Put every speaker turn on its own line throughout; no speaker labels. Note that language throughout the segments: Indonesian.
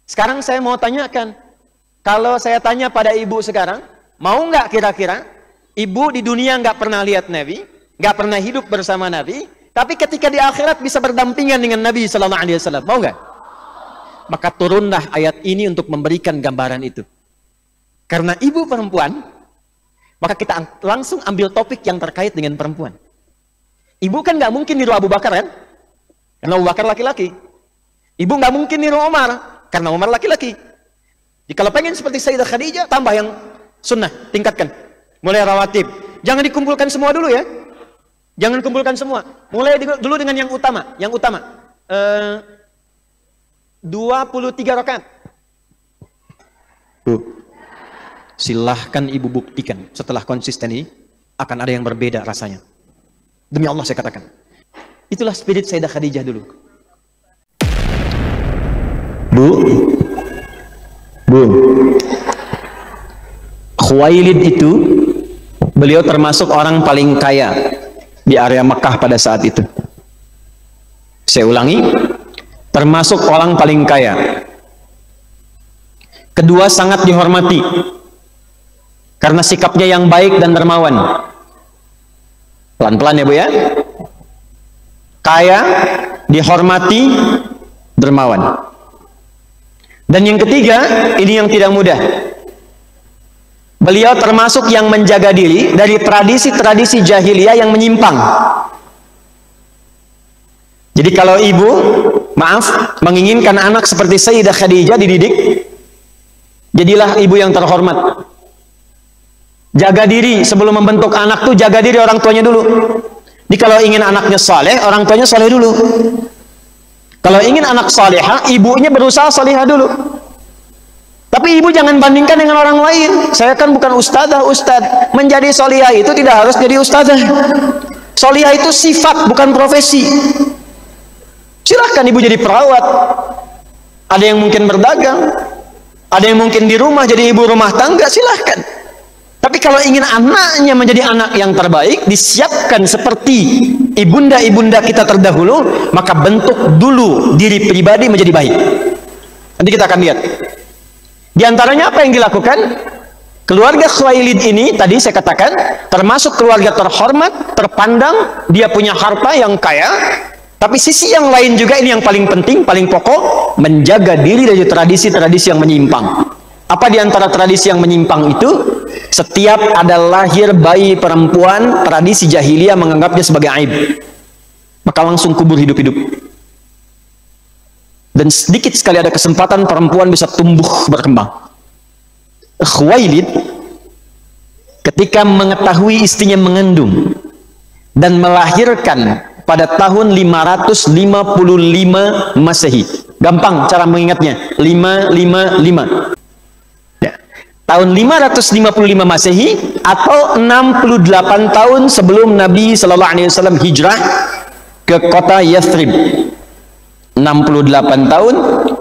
Sekarang saya mau tanyakan, kalau saya tanya pada ibu sekarang, mau nggak kira-kira ibu di dunia nggak pernah lihat Nabi, nggak pernah hidup bersama Nabi, tapi ketika di akhirat bisa berdampingan dengan Nabi Sallallahu Alaihi Wasallam, mau nggak? Maka turunlah ayat ini untuk memberikan gambaran itu. Karena ibu perempuan, maka kita langsung ambil topik yang terkait dengan perempuan. Ibu kan nggak mungkin niru Abu Bakar kan? Karena Abu Bakar laki-laki. Ibu nggak mungkin niru Umar, karena Umar laki-laki. Jika kalau pengen seperti Sayyidah Khadijah, tambah yang sunnah, tingkatkan. Mulai rawatib. Jangan dikumpulkan semua dulu ya. Jangan kumpulkan semua. Mulai dulu dengan yang utama. Yang utama. 23 rakaat. Silahkan ibu buktikan. Setelah konsisten ini, akan ada yang berbeda rasanya. Demi Allah saya katakan. Itulah spirit Sayyidah Khadijah dulu. Bu, Khuwailid itu, beliau termasuk orang paling kaya di area Mekah pada saat itu. Saya ulangi, termasuk orang paling kaya. Kedua, sangat dihormati karena sikapnya yang baik dan dermawan. Pelan-pelan ya Bu ya. Kaya, dihormati, dermawan. Dan yang ketiga, ini yang tidak mudah. Beliau termasuk yang menjaga diri dari tradisi-tradisi jahiliyah yang menyimpang. Jadi kalau ibu, maaf, menginginkan anak seperti Sayyidah Khadijah dididik, jadilah ibu yang terhormat. Jaga diri sebelum membentuk anak tuh, jaga diri orang tuanya dulu. Jadi kalau ingin anaknya saleh, orang tuanya saleh dulu. Kalau ingin anak salihah, ibunya berusaha salihah dulu. Tapi ibu jangan bandingkan dengan orang lain. Saya kan bukan ustadzah, ustadz. Menjadi salihah itu tidak harus jadi ustadzah. Salihah itu sifat, bukan profesi. Silahkan ibu jadi perawat. Ada yang mungkin berdagang. Ada yang mungkin di rumah jadi ibu rumah tangga, silahkan. Tapi kalau ingin anaknya menjadi anak yang terbaik, disiapkan seperti ibunda-ibunda kita terdahulu, maka bentuk dulu diri pribadi menjadi baik. Nanti kita akan lihat. Di antaranya apa yang dilakukan? Keluarga Khuwailid ini, tadi saya katakan, termasuk keluarga terhormat, terpandang, dia punya harta yang kaya, tapi sisi yang lain juga, ini yang paling penting, paling pokok, menjaga diri dari tradisi-tradisi yang menyimpang. Apa di antara tradisi yang menyimpang itu? Setiap ada lahir bayi perempuan, tradisi jahiliyah menganggapnya sebagai aib. Maka langsung kubur hidup-hidup. Dan sedikit sekali ada kesempatan perempuan bisa tumbuh berkembang. Khuwailid ketika mengetahui istrinya mengandung dan melahirkan pada tahun 555 Masehi. Gampang cara mengingatnya. 555. Tahun 555 Masehi atau 68 tahun sebelum Nabi Sallallahu Alaihi Wasallam hijrah ke kota Yathrib. 68 tahun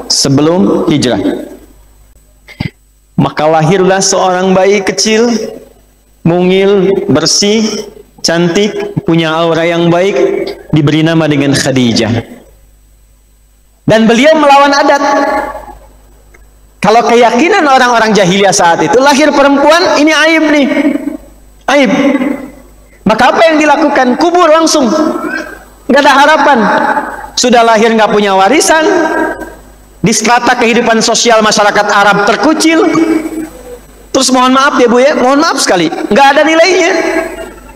sebelum hijrah. Maka lahirlah seorang bayi kecil, mungil, bersih, cantik, punya aura yang baik, diberi nama dengan Khadijah. Dan beliau melawan adat. Kalau keyakinan orang-orang jahiliyah saat itu, lahir perempuan, ini aib nih. Aib. Maka apa yang dilakukan? Kubur langsung. Gak ada harapan. Sudah lahir gak punya warisan. Di strata kehidupan sosial masyarakat Arab terkucil. Terus mohon maaf ya Bu ya, mohon maaf sekali. Gak ada nilainya.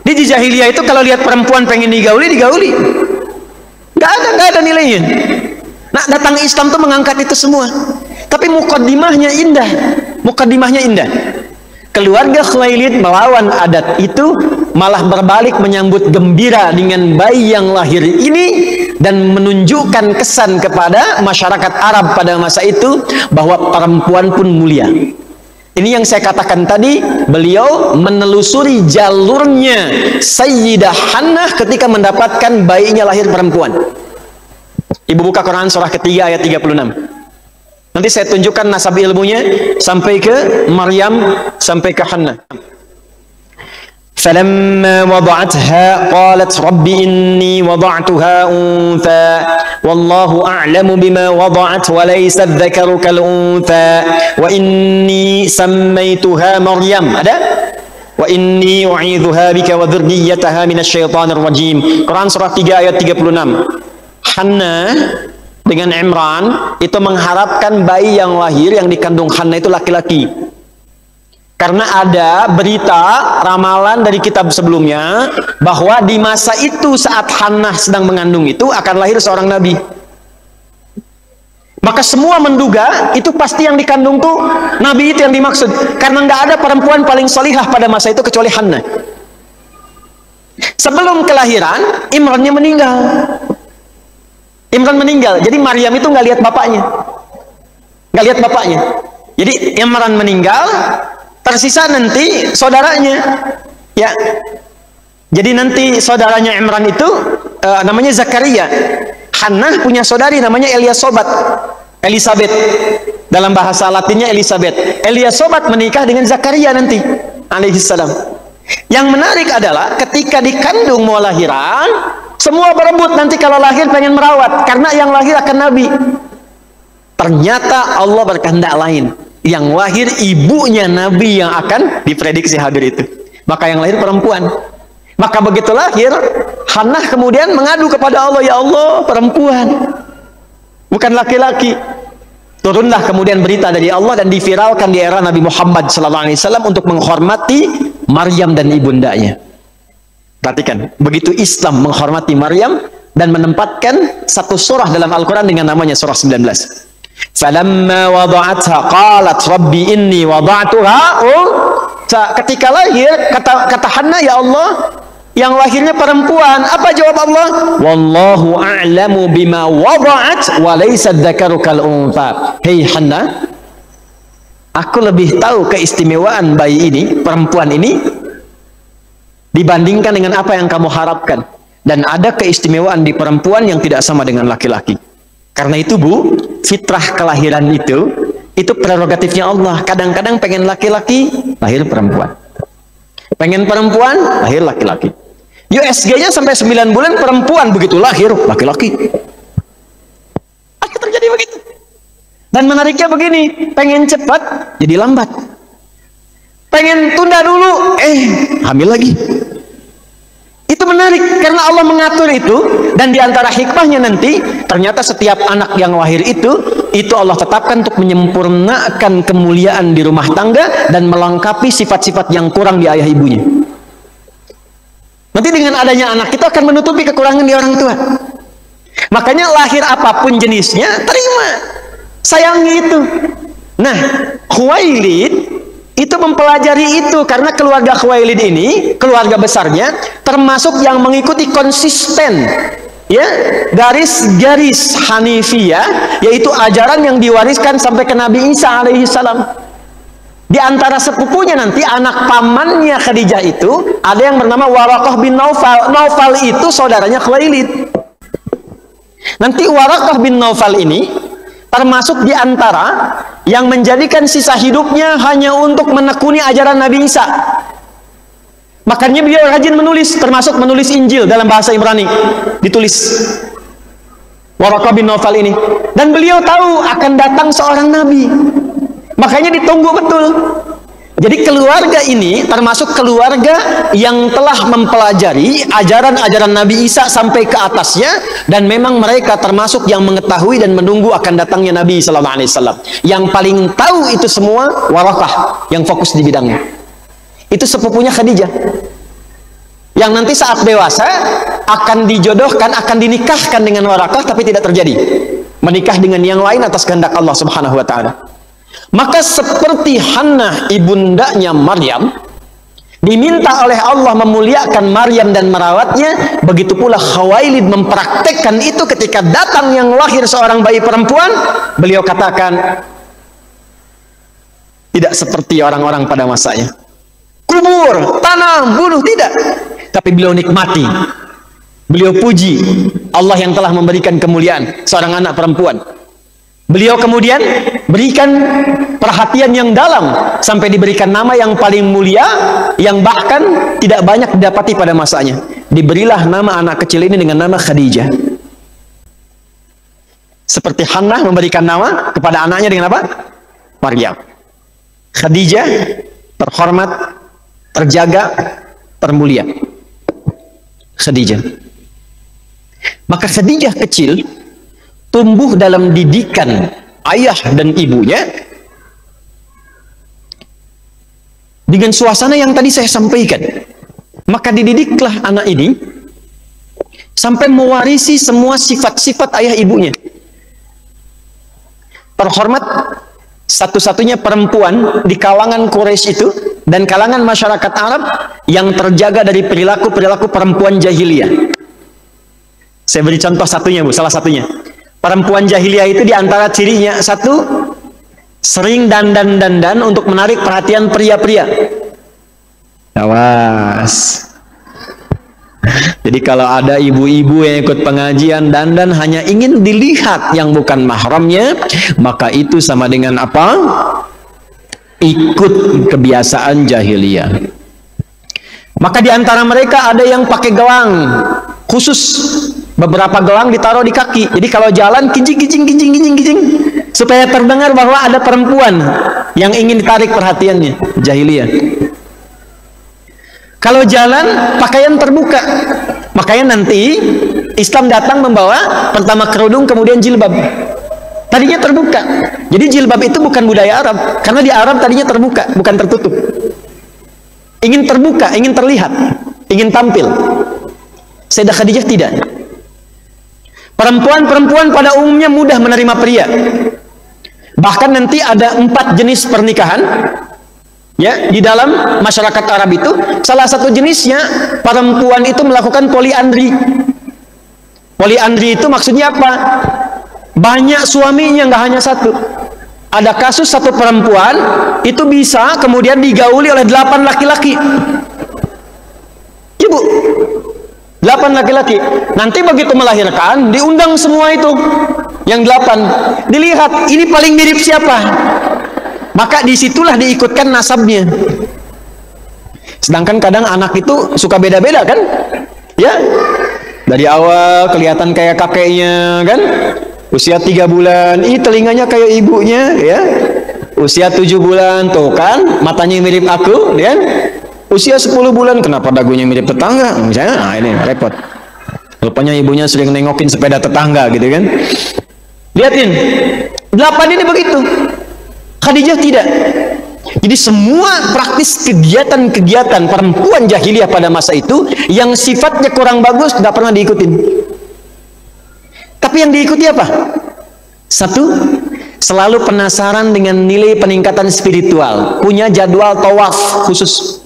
Di jahiliyah itu kalau lihat perempuan pengen digauli, digauli. Gak ada nilainya. Nah, datang Islam tuh mengangkat itu semua. Tapi mukaddimahnya indah. Mukaddimahnya indah. Keluarga Khuwailid melawan adat itu, malah berbalik menyambut gembira dengan bayi yang lahir ini dan menunjukkan kesan kepada masyarakat Arab pada masa itu bahwa perempuan pun mulia. Ini yang saya katakan tadi, beliau menelusuri jalurnya Sayyidah Hannah ketika mendapatkan bayinya lahir perempuan. Ibu buka Quran surah ketiga ayat 36. Nanti saya tunjukkan nasab ilmunya sampai ke Maryam, sampai ke Hannah. فلما وضعتها قالت رب إني وضعتها أنثى والله أعلم بما وضعت وليس الذكر كالأنثى وإني سميتها مريم ada وإني أعيذها بك وذريتها من الشيطان الرجيم Quran surah 3 ayat 36. Hannah dengan Imran itu mengharapkan bayi yang lahir yang dikandung Hannah itu laki-laki. Karena ada berita ramalan dari kitab sebelumnya bahwa di masa itu saat Hannah sedang mengandung itu akan lahir seorang nabi. Maka semua menduga itu pasti yang dikandung tuh nabi itu yang dimaksud. Karena nggak ada perempuan paling salihah pada masa itu kecuali Hannah. Sebelum kelahiran Imrannya meninggal. Imran meninggal. Jadi Maryam itu nggak lihat bapaknya. Nggak lihat bapaknya. Jadi Imran meninggal. Tersisa nanti saudaranya, ya. Jadi nanti saudaranya Imran itu namanya Zakaria. Hannah punya saudari namanya Elizabeth. Dalam bahasa Latinnya Elizabeth. Elizabeth menikah dengan Zakaria nanti, alaihissalam. Yang menarik adalah ketika dikandung mau lahiran, semua berebut nanti kalau lahir pengen merawat karena yang lahir akan nabi. Ternyata Allah berkehendak lain. Yang lahir ibunya nabi yang akan diprediksi hadir itu. Maka yang lahir perempuan. Maka begitu lahir, Hannah kemudian mengadu kepada Allah, ya Allah, perempuan, bukan laki-laki. Turunlah kemudian berita dari Allah dan diviralkan di era Nabi Muhammad SAW untuk menghormati Maryam dan ibundanya. Perhatikan, begitu Islam menghormati Maryam dan menempatkan satu surah dalam Al-Quran dengan namanya surah 19. Falamma wada'atha qalat rabbi inni wada'tuha untha. Ketika lahir kata Hannah, ya Allah, yang lahirnya perempuan. Apa jawab Allah? Wallahu a'lamu bima wada'at wa laysa dzakaru kal untha. Hei Hannah, aku lebih tahu keistimewaan bayi ini, perempuan ini, dibandingkan dengan apa yang kamu harapkan. Dan ada keistimewaan di perempuan yang tidak sama dengan laki-laki. Karena itu Bu, fitrah kelahiran itu prerogatifnya Allah. Kadang-kadang pengen laki-laki, lahir perempuan. Pengen perempuan, lahir laki-laki. USG-nya sampai 9 bulan perempuan, begitu lahir laki-laki. Akan terjadi begitu. Dan menariknya begini, pengen cepat, jadi lambat. Pengen tunda dulu, hamil lagi. Itu menarik karena Allah mengatur itu, dan diantara hikmahnya nanti ternyata setiap anak yang lahir itu Allah tetapkan untuk menyempurnakan kemuliaan di rumah tangga dan melengkapi sifat-sifat yang kurang di ayah ibunya. Nanti dengan adanya anak itu akan menutupi kekurangan di orang tua. Makanya lahir apapun jenisnya terima, sayangi itu. Nah, Khuwailid itu mempelajari itu karena keluarga Khuwailid ini, keluarga besarnya termasuk yang mengikuti konsisten, ya, garis-garis Hanifiyah, yaitu ajaran yang diwariskan sampai ke Nabi Isa alaihissalam. Di antara sepupunya nanti anak pamannya Khadijah itu ada yang bernama Waraqah bin Naufal. Naufal itu saudaranya Khuwailid. Nanti Waraqah bin Naufal ini termasuk di antara yang menjadikan sisa hidupnya hanya untuk menekuni ajaran Nabi Isa. Makanya beliau rajin menulis, termasuk menulis Injil dalam bahasa Ibrani, ditulis Waraqah bin Naufal ini. Dan beliau tahu akan datang seorang nabi, makanya ditunggu betul. Jadi keluarga ini termasuk keluarga yang telah mempelajari ajaran-ajaran Nabi Isa sampai ke atasnya, dan memang mereka termasuk yang mengetahui dan menunggu akan datangnya Nabi SAW. Yang paling tahu itu semua Waraqah yang fokus di bidangnya. Itu sepupunya Khadijah, yang nanti saat dewasa akan dijodohkan, akan dinikahkan dengan Waraqah, tapi tidak terjadi. Menikah dengan yang lain atas kehendak Allah Subhanahu wa Ta'ala. Maka seperti Hannah ibundanya Maryam diminta oleh Allah memuliakan Maryam dan merawatnya, begitu pula Khuwailid mempraktekkan itu ketika datang yang lahir seorang bayi perempuan. Beliau katakan tidak seperti orang-orang pada masanya, kubur, tanam, bunuh, tidak. Tapi beliau nikmati, beliau puji Allah yang telah memberikan kemuliaan seorang anak perempuan. Beliau kemudian berikan perhatian yang dalam sampai diberikan nama yang paling mulia, yang bahkan tidak banyak didapati pada masanya. Diberilah nama anak kecil ini dengan nama Khadijah. Seperti Hannah memberikan nama kepada anaknya dengan apa? Maryam. Khadijah terhormat, terjaga, termulia. Khadijah. Maka Khadijah kecil tumbuh dalam didikan ayah dan ibunya dengan suasana yang tadi saya sampaikan. Maka dididiklah anak ini sampai mewarisi semua sifat-sifat ayah ibunya. Terhormat, satu-satunya perempuan di kalangan Quraisy itu dan kalangan masyarakat Arab yang terjaga dari perilaku-perilaku perempuan jahiliyah. Saya beri contoh satunya, Bu, salah satunya. Perempuan jahiliyah itu diantara cirinya, satu, sering dandan-dandan untuk menarik perhatian pria-pria. Awas. Jadi kalau ada ibu-ibu yang ikut pengajian dandan hanya ingin dilihat yang bukan mahramnya, maka itu sama dengan apa? Ikut kebiasaan jahiliyah. Maka diantara mereka ada yang pakai gelang khusus, beberapa gelang ditaruh di kaki. Jadi kalau jalan kijing supaya terdengar bahwa ada perempuan yang ingin ditarik perhatiannya. Jahiliyah. Kalau jalan pakaian terbuka. Makanya nanti Islam datang membawa pertama kerudung kemudian jilbab. Tadinya terbuka. Jadi jilbab itu bukan budaya Arab, karena di Arab tadinya terbuka, bukan tertutup. Ingin terbuka, ingin terlihat, ingin tampil. Sayyidah Khadijah tidak. Perempuan-perempuan pada umumnya mudah menerima pria. Bahkan nanti ada 4 jenis pernikahan. Ya, di dalam masyarakat Arab itu salah satu jenisnya perempuan itu melakukan poliandri. Poliandri itu maksudnya apa? Banyak suaminya, nggak hanya satu. Ada kasus satu perempuan itu bisa kemudian digauli oleh 8 laki-laki. Ibu, 8 laki-laki. Nanti begitu melahirkan diundang semua itu yang 8. Dilihat ini paling mirip siapa. Maka disitulah diikutkan nasabnya. Sedangkan kadang anak itu suka beda-beda kan? Ya, dari awal kelihatan kayak kakeknya kan? Usia 3 bulan, telinganya kayak ibunya, ya. Usia 7 bulan, tuh kan, matanya mirip aku, ya. Usia 10 bulan, kenapa dagunya mirip tetangga? Misalnya, nah ini repot. Rupanya ibunya sering nengokin sepeda tetangga, gitu kan? Lihatin, 8 ini begitu. Khadijah tidak. Jadi semua praktis kegiatan-kegiatan perempuan jahiliyah pada masa itu yang sifatnya kurang bagus tidak pernah diikutin. Tapi yang diikuti apa? Satu, selalu penasaran dengan nilai peningkatan spiritual, punya jadwal tawaf khusus.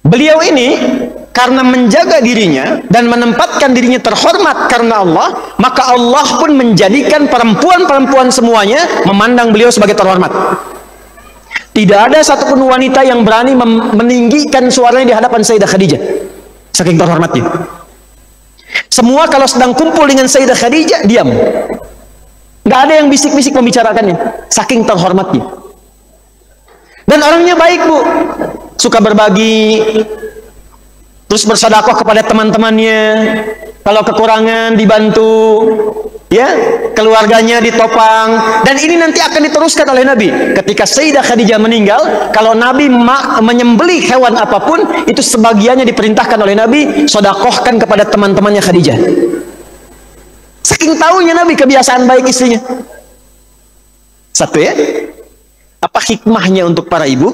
Beliau ini karena menjaga dirinya dan menempatkan dirinya terhormat karena Allah, maka Allah pun menjadikan perempuan-perempuan semuanya memandang beliau sebagai terhormat. Tidak ada satupun wanita yang berani meninggikan suaranya di hadapan Sayyidah Khadijah, saking terhormatnya. Semua kalau sedang kumpul dengan Sayyidah Khadijah diam, nggak ada yang bisik-bisik membicarakannya, saking terhormatnya. Dan orangnya baik, Bu, suka berbagi, terus bersedekah kepada teman-temannya, kalau kekurangan dibantu, ya, keluarganya ditopang. Dan ini nanti akan diteruskan oleh Nabi. Ketika Sayyidah Khadijah meninggal, kalau Nabi menyembelih hewan apapun, itu sebagiannya diperintahkan oleh Nabi, sedekahkan kepada teman-temannya Khadijah. Saking tahunya Nabi kebiasaan baik istrinya. Satu, ya. Apa hikmahnya untuk para ibu?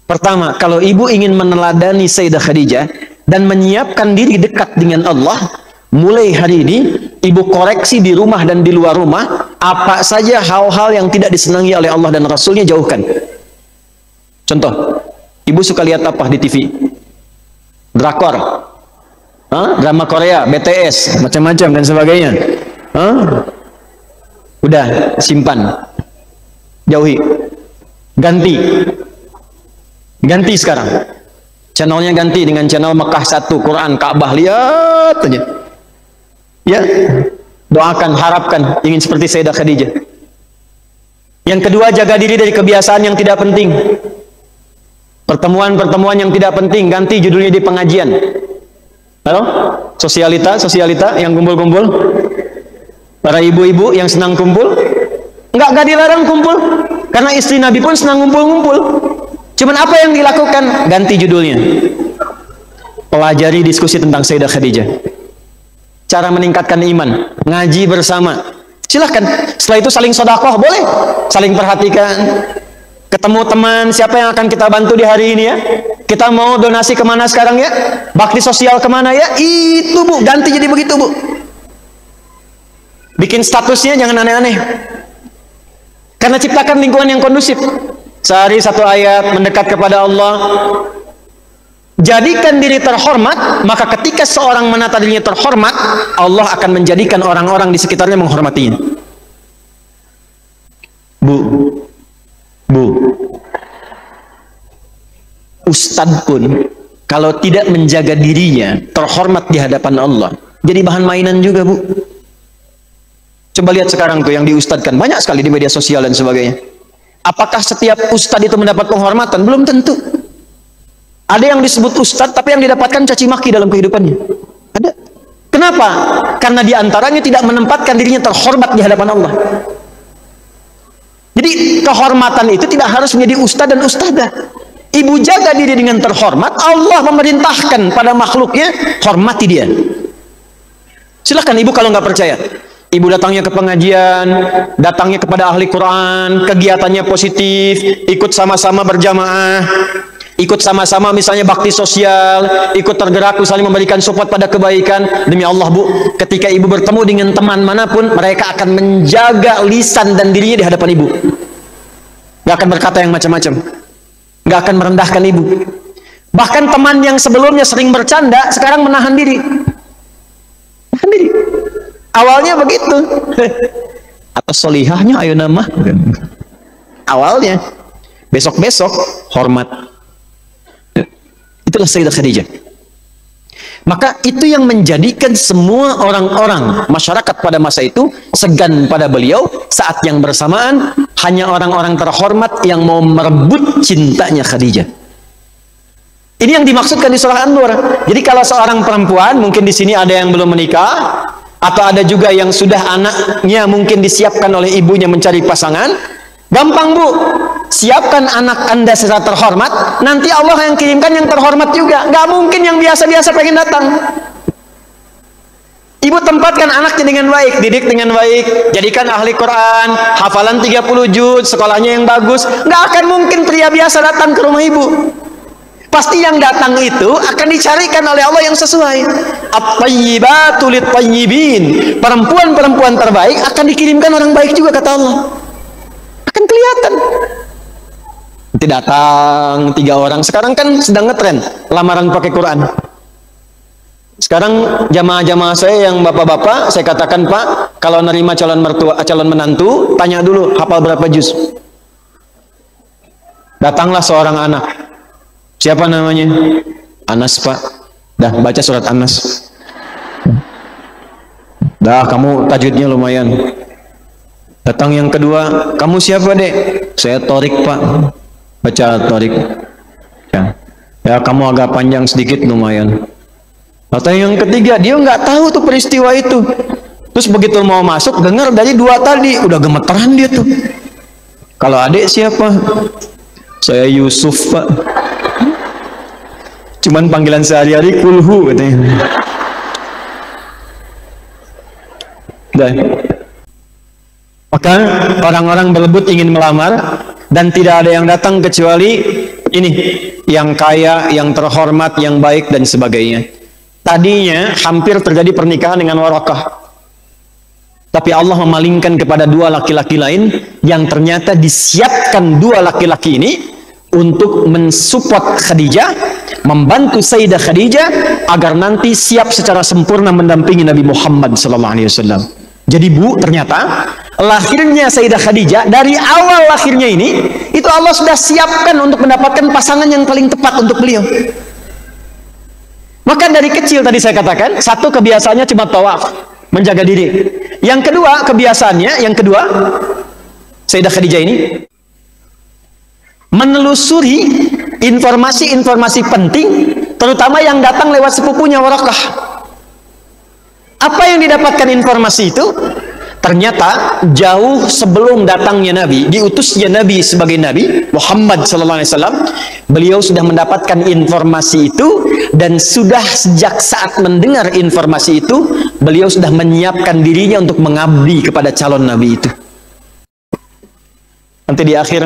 Pertama, kalau ibu ingin meneladani Sayyidah Khadijah dan menyiapkan diri dekat dengan Allah, mulai hari ini ibu koreksi di rumah dan di luar rumah, apa saja hal-hal yang tidak disenangi oleh Allah dan Rasulnya jauhkan. Contoh, ibu suka lihat apa di TV? Drakor, drama Korea, BTS, macam-macam dan sebagainya. Udah, simpan, jauhi, ganti sekarang. Channelnya ganti dengan channel Mekah 1, Quran, Ka'bah, lihat aja. Ya, doakan, harapkan, ingin seperti Sayyidah Khadijah. Yang kedua, jaga diri dari kebiasaan yang tidak penting. Pertemuan-pertemuan yang tidak penting, ganti judulnya di pengajian. Halo? Sosialita yang kumpul-kumpul. Para ibu-ibu yang senang kumpul. Enggak dilarang kumpul. Karena istri Nabi pun senang ngumpul-ngumpul. Cuman apa yang dilakukan? Ganti judulnya. Pelajari diskusi tentang Sayyidah Khadijah. Cara meningkatkan iman. Ngaji bersama. Silahkan. Setelah itu saling sedekah, boleh. Saling perhatikan. Ketemu teman, siapa yang akan kita bantu di hari ini ya? Kita mau donasi kemana sekarang ya? Bakti sosial kemana ya? Itu Bu, ganti jadi begitu Bu. Bikin statusnya jangan aneh-aneh. Karena ciptakan lingkungan yang kondusif. Sehari satu ayat, mendekat kepada Allah. Jadikan diri terhormat, maka ketika seorang menata dirinya terhormat, Allah akan menjadikan orang-orang di sekitarnya menghormatinya. Bu, Ustadz pun kalau tidak menjaga dirinya terhormat di hadapan Allah, jadi bahan mainan juga Bu. Coba lihat sekarang tuh yang diustadkan banyak sekali di media sosial dan sebagainya. Apakah setiap ustadz itu mendapat penghormatan? Belum tentu. Ada yang disebut ustadz tapi yang didapatkan caci maki dalam kehidupannya. Ada. Kenapa? Karena diantaranya tidak menempatkan dirinya terhormat di hadapan Allah. Jadi kehormatan itu tidak harus menjadi ustadz dan ustadzah. Ibu jaga diri dengan terhormat, Allah memerintahkan pada makhluknya, hormati dia. Silakan ibu kalau nggak percaya. Ibu datangnya ke pengajian, datangnya kepada ahli Quran, kegiatannya positif, ikut sama-sama berjamaah, ikut sama-sama misalnya bakti sosial, ikut tergerak misalnya memberikan support pada kebaikan. Demi Allah Bu, ketika ibu bertemu dengan teman manapun, mereka akan menjaga lisan dan dirinya di hadapan ibu. Gak akan berkata yang macam-macam, gak akan merendahkan ibu. Bahkan teman yang sebelumnya sering bercanda, sekarang menahan diri. Menahan diri. Awalnya begitu. Atas solihahnya ayo nama. Awalnya. Besok-besok hormat. Itulah Sayyidah Khadijah. Maka itu yang menjadikan semua orang-orang masyarakat pada masa itu segan pada beliau. Saat yang bersamaan hanya orang-orang terhormat yang mau merebut cintanya Khadijah. Ini yang dimaksudkan di surah An-Nur. Jadi kalau seorang perempuan, mungkin di sini ada yang belum menikah, atau ada juga yang sudah anaknya mungkin disiapkan oleh ibunya mencari pasangan, gampang Bu, siapkan anak Anda secara terhormat, nanti Allah yang kirimkan yang terhormat juga. Gak mungkin yang biasa-biasa pengen datang. Ibu tempatkan anaknya dengan baik, didik dengan baik, jadikan ahli Quran, hafalan 30 juz, sekolahnya yang bagus. Gak akan mungkin pria biasa datang ke rumah ibu. Pasti yang datang itu akan dicarikan oleh Allah yang sesuai. At-tayyibatu lit-tayyibin. Perempuan-perempuan terbaik akan dikirimkan orang baik juga kata Allah. Akan kelihatan. Nanti datang 3 orang. Sekarang kan sedang ngetren lamaran pakai Quran. Sekarang jamaah-jamaah saya yang bapak-bapak, saya katakan Pak, kalau nerima calon mertua, calon menantu, tanya dulu hafal berapa juz. Datanglah seorang anak. Siapa namanya? Anas Pak. Dah baca surat Anas. Dah kamu tajwidnya lumayan. Datang yang kedua, kamu siapa Dek? Saya Torik Pak. Baca Torik. Ya kamu agak panjang sedikit lumayan. Datang yang ketiga, dia nggak tahu tuh peristiwa itu. Terus begitu mau masuk, dengar dari 2 tadi, udah gemeteran dia tuh. Kalau adik siapa? Saya Yusuf Pak. Cuman panggilan sehari-hari kulhu katanya. Maka orang-orang berebut ingin melamar dan tidak ada yang datang kecuali ini, yang kaya, yang terhormat, yang baik dan sebagainya. Tadinya hampir terjadi pernikahan dengan Warakah. Tapi Allah memalingkan kepada 2 laki-laki lain yang ternyata disiapkan 2 laki-laki ini untuk mensupport Khadijah, membantu Sayyidah Khadijah agar nanti siap secara sempurna mendampingi Nabi Muhammad SAW. Jadi Bu, ternyata lahirnya Sayyidah Khadijah dari awal lahirnya ini, itu Allah sudah siapkan untuk mendapatkan pasangan yang paling tepat untuk beliau. Maka dari kecil tadi saya katakan, satu kebiasaannya cuma tawaf. menjaga diri. Yang kedua, kebiasaannya, Sayyidah Khadijah ini menelusuri informasi-informasi penting, terutama yang datang lewat sepupunya Waraqah. Apa yang didapatkan informasi itu? Ternyata jauh sebelum datangnya Nabi, diutusnya Nabi sebagai Nabi Muhammad SAW, beliau sudah mendapatkan informasi itu, dan sudah sejak saat mendengar informasi itu, beliau sudah menyiapkan dirinya untuk mengabdi kepada calon Nabi itu. Nanti di akhir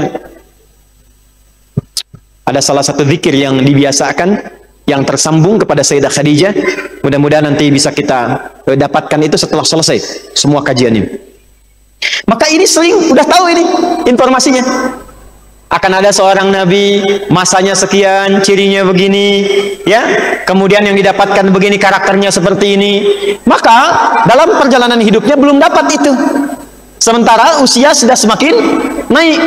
ada salah satu zikir yang dibiasakan, yang tersambung kepada Sayyidah Khadijah. Mudah-mudahan nanti bisa kita dapatkan itu setelah selesai semua kajian ini. Maka ini sering udah tahu ini informasinya. Akan ada seorang nabi, masanya sekian, cirinya begini, ya. Kemudian yang didapatkan begini, karakternya seperti ini. Maka dalam perjalanan hidupnya belum dapat itu. Sementara usia sudah semakin naik.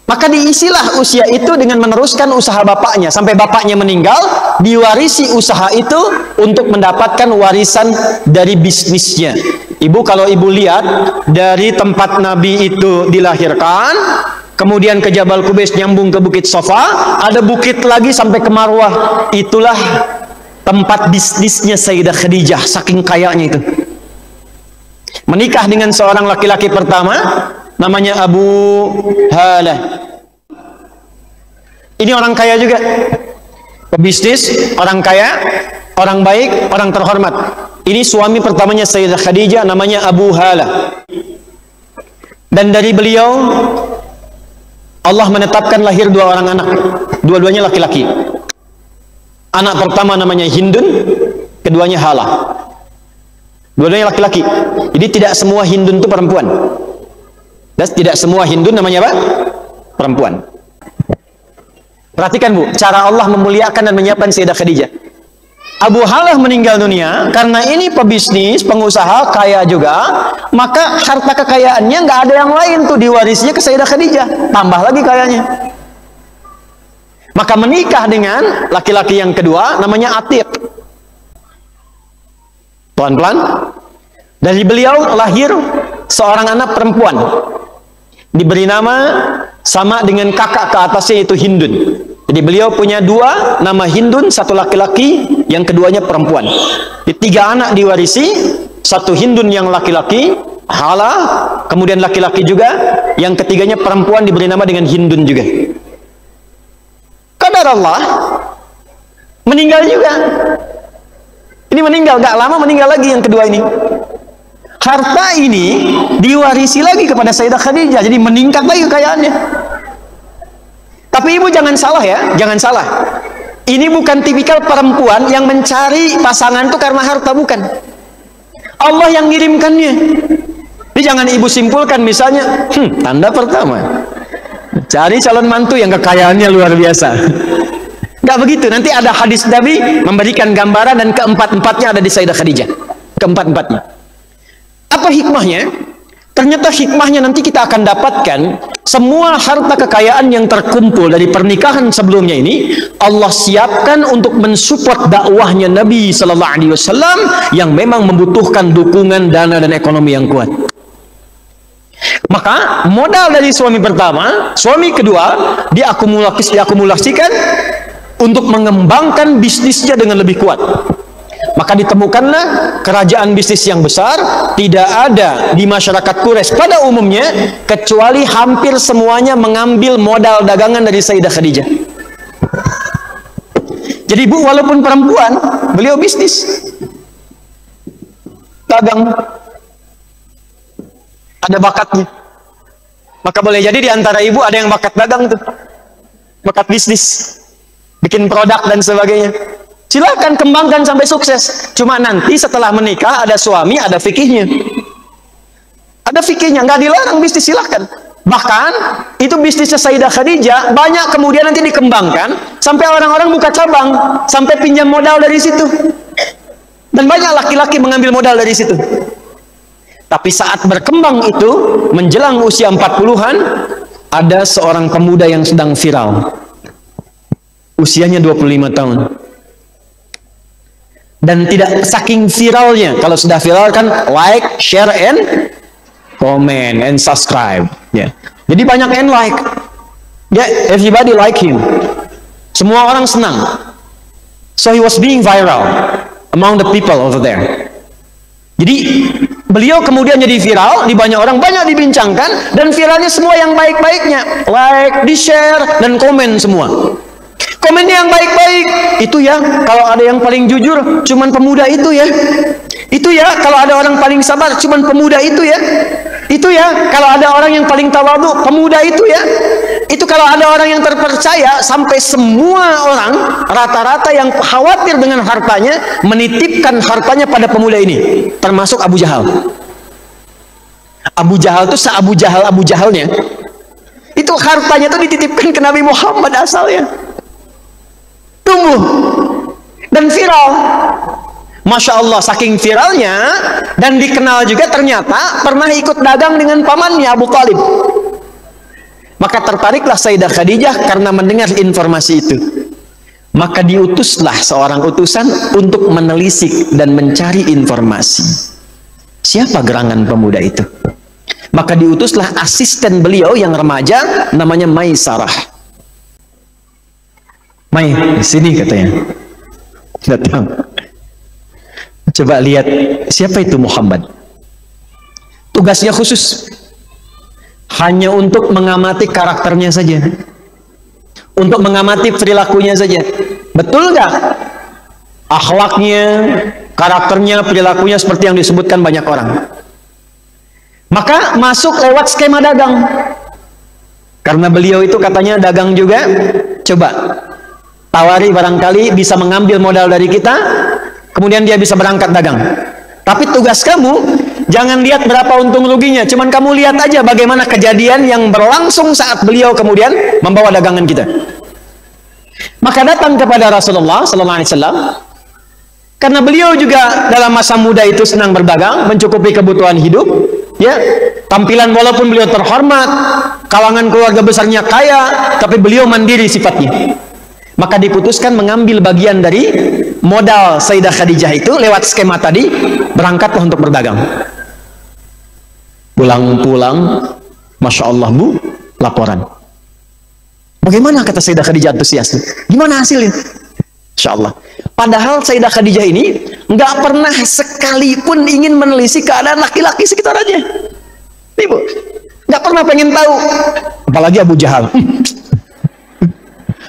Maka diisilah usia itu dengan meneruskan usaha bapaknya. Sampai bapaknya meninggal, diwarisi usaha itu untuk mendapatkan warisan dari bisnisnya. Ibu, kalau ibu lihat dari tempat Nabi itu dilahirkan, kemudian ke Jabal Qubais nyambung ke Bukit Sofa, ada bukit lagi sampai ke Marwah. Itulah tempat bisnisnya Sayyidah Khadijah, saking kayanya itu. Menikah dengan seorang laki-laki pertama, namanya Abu Halah. Ini orang kaya juga, pebisnis, orang kaya, orang baik, orang terhormat. Ini suami pertamanya Sayyidah Khadijah, namanya Abu Halah. Dan dari beliau Allah menetapkan lahir dua orang anak, dua-duanya laki-laki. Anak pertama namanya Hindun, keduanya Halah. Dua-duanya laki-laki. Jadi tidak semua Hindun itu perempuan. Dan tidak semua Hindun namanya apa? Perempuan. Perhatikan Bu, cara Allah memuliakan dan menyiapkan Sayyidah Khadijah. Abu Halah meninggal dunia karena ini pebisnis, pengusaha, kaya juga, maka harta kekayaannya nggak ada yang lain tuh, diwarisnya ke Sayyidah Khadijah, tambah lagi kayanya. Maka menikah dengan laki-laki yang kedua, namanya Atiq. Pelan-pelan, dari beliau lahir seorang anak perempuan, diberi nama sama dengan kakak ke atasnya, yaitu Hindun. Jadi beliau punya dua, nama Hindun, satu laki-laki, yang keduanya perempuan. Jadi tiga anak diwarisi, satu Hindun yang laki-laki, Halah, kemudian laki-laki juga, yang ketiganya perempuan diberi nama dengan Hindun juga. Qadar Allah, meninggal juga. Ini meninggal, gak lama meninggal lagi yang kedua ini. Harta ini diwarisi lagi kepada Sayyidah Khadijah, jadi meningkat lagi kekayaannya. Tapi ibu jangan salah ya, jangan salah. Ini bukan tipikal perempuan yang mencari pasangan itu karena harta, bukan. Allah yang ngirimkannya. Jadi jangan ibu simpulkan misalnya, tanda pertama, cari calon mantu yang kekayaannya luar biasa. Nggak begitu. Nanti ada hadis Nabi memberikan gambaran, dan keempat-empatnya ada di Sayyidah Khadijah. Keempat-empatnya. Apa hikmahnya? Ternyata hikmahnya nanti kita akan dapatkan semua harta kekayaan yang terkumpul dari pernikahan sebelumnya ini Allah siapkan untuk mensupport dakwahnya Nabi Sallallahu Alaihi Wasallam yang memang membutuhkan dukungan dana dan ekonomi yang kuat. Maka modal dari suami pertama, suami kedua diakumulasikan untuk mengembangkan bisnisnya dengan lebih kuat. Maka ditemukanlah kerajaan bisnis yang besar tidak ada di masyarakat Quraisy pada umumnya, kecuali hampir semuanya mengambil modal dagangan dari Sayyidah Khadijah. Jadi Bu, walaupun perempuan, beliau bisnis, dagang, ada bakatnya. Maka boleh jadi di antara ibu ada yang bakat dagang tuh, bakat bisnis, bikin produk dan sebagainya. Silakan kembangkan sampai sukses. Cuma nanti setelah menikah ada suami, ada fikihnya. Ada fikihnya, nggak dilarang bisnis, silakan. Bahkan itu bisnisnya Sayyidah Khadijah banyak kemudian nanti dikembangkan sampai orang-orang buka cabang, sampai pinjam modal dari situ. Dan banyak laki-laki mengambil modal dari situ. Tapi saat berkembang itu menjelang usia 40-an, ada seorang pemuda yang sedang viral. Usianya 25 tahun. Dan tidak saking viralnya. Kalau sudah viral kan like, share, and comment, and subscribe. Ya. Jadi banyak yang like. Ya, everybody like him. Semua orang senang. So he was being viral among the people over there. Jadi beliau kemudian jadi viral, di banyak orang, banyak dibincangkan, dan viralnya semua yang baik-baiknya. Like, di-share, dan komen semua. Komennya yang baik-baik, itu ya, kalau ada yang paling jujur, cuman pemuda itu ya. Itu ya, kalau ada orang paling sabar, cuman pemuda itu ya. Itu ya, kalau ada orang yang paling tawadhu, pemuda itu ya. Itu kalau ada orang yang terpercaya, sampai semua orang, rata-rata yang khawatir dengan hartanya, menitipkan hartanya pada pemuda ini. Termasuk Abu Jahal. Abu Jahal itu se-Abu Jahalnya. Itu hartanya itu dititipkan ke Nabi Muhammad asalnya. Tumbuh dan viral, Masya Allah, saking viralnya, dan dikenal juga ternyata pernah ikut dagang dengan pamannya Abu Talib. Maka tertariklah Sayyidah Khadijah karena mendengar informasi itu. Maka diutuslah seorang utusan untuk menelisik dan mencari informasi. Siapa gerangan pemuda itu? Maka diutuslah asisten beliau yang remaja, namanya Maisarah. Mai, di sini katanya. Datang. Coba lihat siapa itu Muhammad. Tugasnya khusus. Hanya untuk mengamati karakternya saja. Untuk mengamati perilakunya saja. Betul nggak? Akhlaknya, karakternya, perilakunya seperti yang disebutkan banyak orang. Maka masuk lewat skema dagang. Karena beliau itu katanya dagang juga. Coba tawari, barangkali bisa mengambil modal dari kita, kemudian dia bisa berangkat dagang. Tapi tugas kamu jangan lihat berapa untung ruginya, cuman kamu lihat aja bagaimana kejadian yang berlangsung saat beliau kemudian membawa dagangan kita. Maka datang kepada Rasulullah sallallahu alaihi wasallam, karena beliau juga dalam masa muda itu senang berdagang, mencukupi kebutuhan hidup, ya. Tampilan walaupun beliau terhormat, kalangan keluarga besarnya kaya, tapi beliau mandiri sifatnya. Maka diputuskan mengambil bagian dari modal Sayyidah Khadijah itu lewat skema tadi, berangkatlah untuk berdagang. Pulang-pulang, Masya Allah Bu, laporan. Bagaimana kata Sayyidah Khadijah antusias? Gimana hasilnya? Insya Allah. Padahal Sayyidah Khadijah ini nggak pernah sekalipun ingin menelisik keadaan laki-laki sekitarnya. Nih Bu, nggak pernah pengen tahu. Apalagi Abu Jahal.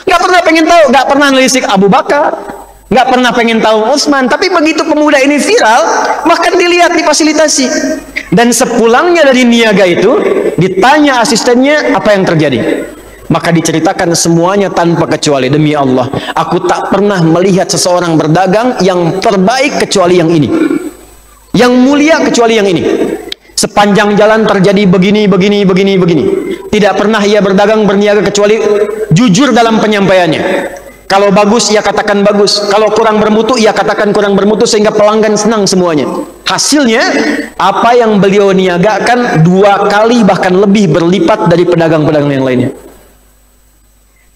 Nggak pernah pengen tahu, nggak pernah nelisik Abu Bakar, nggak pernah pengen tahu Utsman. Tapi begitu pemuda ini viral, maka dilihat, difasilitasi. Dan sepulangnya dari niaga itu, ditanya asistennya apa yang terjadi. Maka diceritakan semuanya tanpa kecuali. Demi Allah, aku tak pernah melihat seseorang berdagang yang terbaik kecuali yang ini, yang mulia kecuali yang ini. Sepanjang jalan terjadi begini. Tidak pernah ia berdagang berniaga kecuali jujur dalam penyampaiannya. Kalau bagus, ia katakan bagus. Kalau kurang bermutu, ia katakan kurang bermutu, sehingga pelanggan senang semuanya. Hasilnya, apa yang beliau niagakan 2 kali bahkan lebih berlipat dari pedagang-pedagang yang lainnya.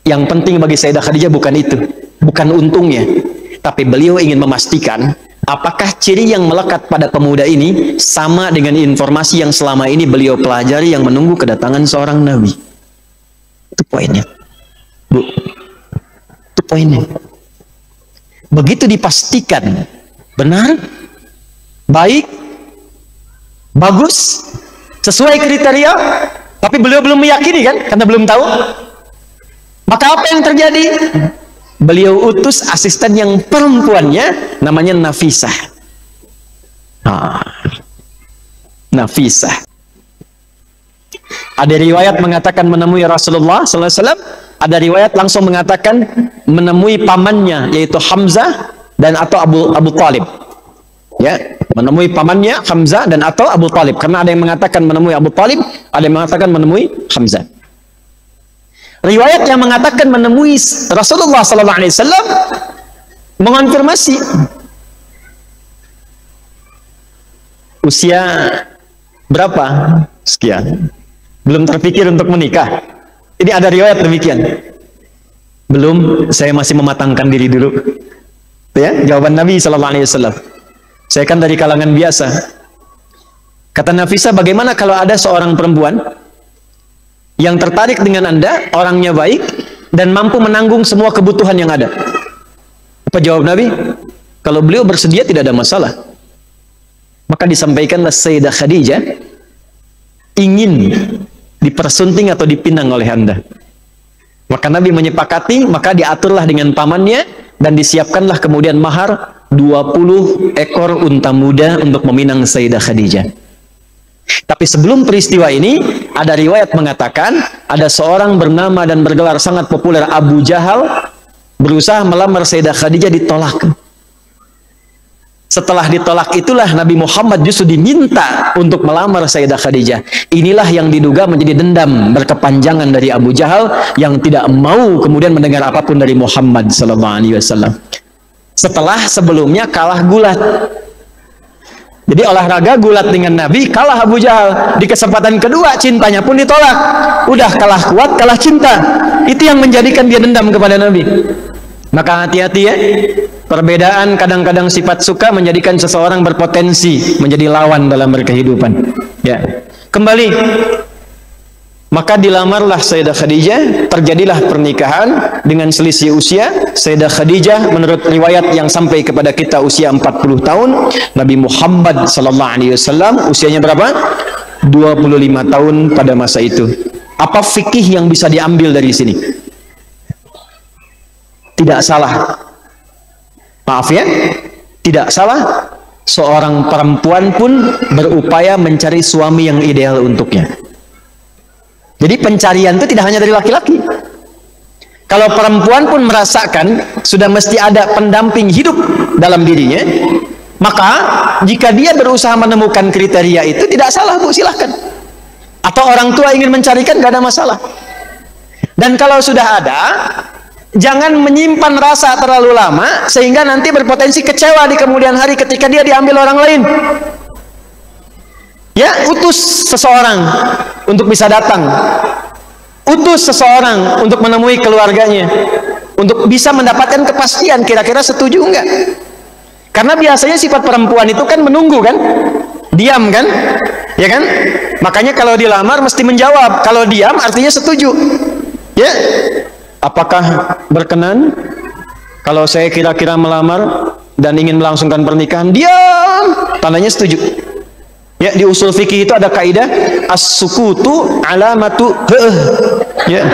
Yang penting bagi Sayyidah Khadijah bukan itu, bukan untungnya, tapi beliau ingin memastikan apakah ciri yang melekat pada pemuda ini sama dengan informasi yang selama ini beliau pelajari yang menunggu kedatangan seorang Nabi. Itu poinnya, Bu. Itu poinnya. Begitu dipastikan benar, baik, bagus, sesuai kriteria, tapi beliau belum meyakini kan, karena belum tahu. Maka apa yang terjadi? Beliau utus asisten yang perempuannya, namanya Nafisah. Nafisah. Ada riwayat mengatakan menemui Rasulullah SAW. Ada riwayat langsung mengatakan menemui pamannya, yaitu Hamzah dan atau Abu Talib. Ya, menemui pamannya Hamzah dan atau Abu Talib. Karena ada yang mengatakan menemui Abu Talib, ada yang mengatakan menemui Hamzah. Riwayat yang mengatakan menemui Rasulullah SAW mengonfirmasi usia berapa, sekian, belum terpikir untuk menikah. Ini ada riwayat demikian. Belum, saya masih mematangkan diri dulu. Ya, jawaban Nabi sallallahu alaihi wasallam. Saya kan dari kalangan biasa. Kata Nafisa, bagaimana kalau ada seorang perempuan yang tertarik dengan Anda, orangnya baik dan mampu menanggung semua kebutuhan yang ada? Apa jawab Nabi? Kalau beliau bersedia tidak ada masalah. Maka disampaikanlah Sayyidah Khadijah ingin dipersunting atau dipinang oleh Anda. Maka Nabi menyepakati, maka diaturlah dengan pamannya dan disiapkanlah kemudian mahar 20 ekor unta muda untuk meminang Sayyidah Khadijah. Tapi sebelum peristiwa ini, ada riwayat mengatakan ada seorang bernama dan bergelar sangat populer Abu Jahal berusaha melamar Sayyidah Khadijah, ditolak. Setelah ditolak itulah Nabi Muhammad justru diminta untuk melamar Sayyidah Khadijah. Inilah yang diduga menjadi dendam berkepanjangan dari Abu Jahal yang tidak mau kemudian mendengar apapun dari Muhammad SAW. Setelah sebelumnya kalah gulat. Jadi olahraga gulat dengan Nabi, kalah Abu Jahal. Di kesempatan kedua cintanya pun ditolak. Udah kalah kuat, kalah cinta. Itu yang menjadikan dia dendam kepada Nabi. Maka hati-hati ya. Perbedaan kadang-kadang sifat suka menjadikan seseorang berpotensi menjadi lawan dalam berkehidupan. Ya. Kembali. Maka dilamarlah Sayyidah Khadijah, terjadilah pernikahan dengan selisih usia. Sayyidah Khadijah menurut riwayat yang sampai kepada kita usia 40 tahun, Nabi Muhammad sallallahu alaihi wasallam usianya berapa? 25 tahun pada masa itu. Apa fikih yang bisa diambil dari sini? Tidak salah. Maaf ya, tidak salah seorang perempuan pun berupaya mencari suami yang ideal untuknya. Jadi pencarian itu tidak hanya dari laki-laki. Kalau perempuan pun merasakan sudah mesti ada pendamping hidup dalam dirinya, maka jika dia berusaha menemukan kriteria itu tidak salah, Bu, silahkan. Atau orang tua ingin mencarikan, tidak ada masalah. Dan kalau sudah ada, jangan menyimpan rasa terlalu lama sehingga nanti berpotensi kecewa di kemudian hari ketika dia diambil orang lain. Ya, utus seseorang untuk bisa datang. Utus seseorang untuk menemui keluarganya, untuk bisa mendapatkan kepastian kira-kira setuju enggak. Karena biasanya sifat perempuan itu kan menunggu kan, diam kan, ya kan. Makanya kalau dilamar mesti menjawab. Kalau diam artinya setuju. Ya, apakah berkenan kalau saya kira-kira melamar dan ingin melangsungkan pernikahan? Diam, tandanya setuju. Ya, di usul fikih itu ada kaidah as-sukutu alamatu ya.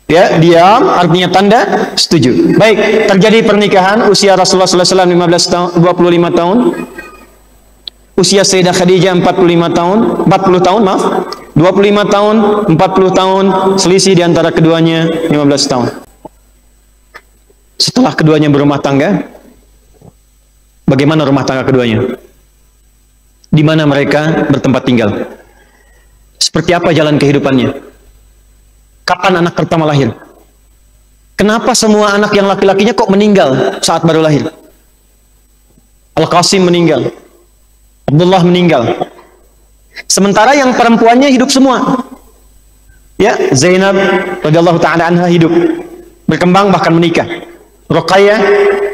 Ya, diam artinya tanda setuju. Baik, terjadi pernikahan usia Rasulullah SAW 15 tahun, 25 tahun. Usia Sayyidah Khadijah 45 tahun, 40 tahun, maaf. 25 tahun, 40 tahun, selisih di antara keduanya 15 tahun. Setelah keduanya berumah tangga, bagaimana rumah tangga keduanya? Di mana mereka bertempat tinggal? Seperti apa jalan kehidupannya? Kapan anak pertama lahir? Kenapa semua anak yang laki-lakinya kok meninggal saat baru lahir? Al-Qasim meninggal, Abdullah meninggal. Sementara yang perempuannya hidup semua. Ya, Zainab radhiyallahu taala anha hidup, berkembang bahkan menikah. Ruqayyah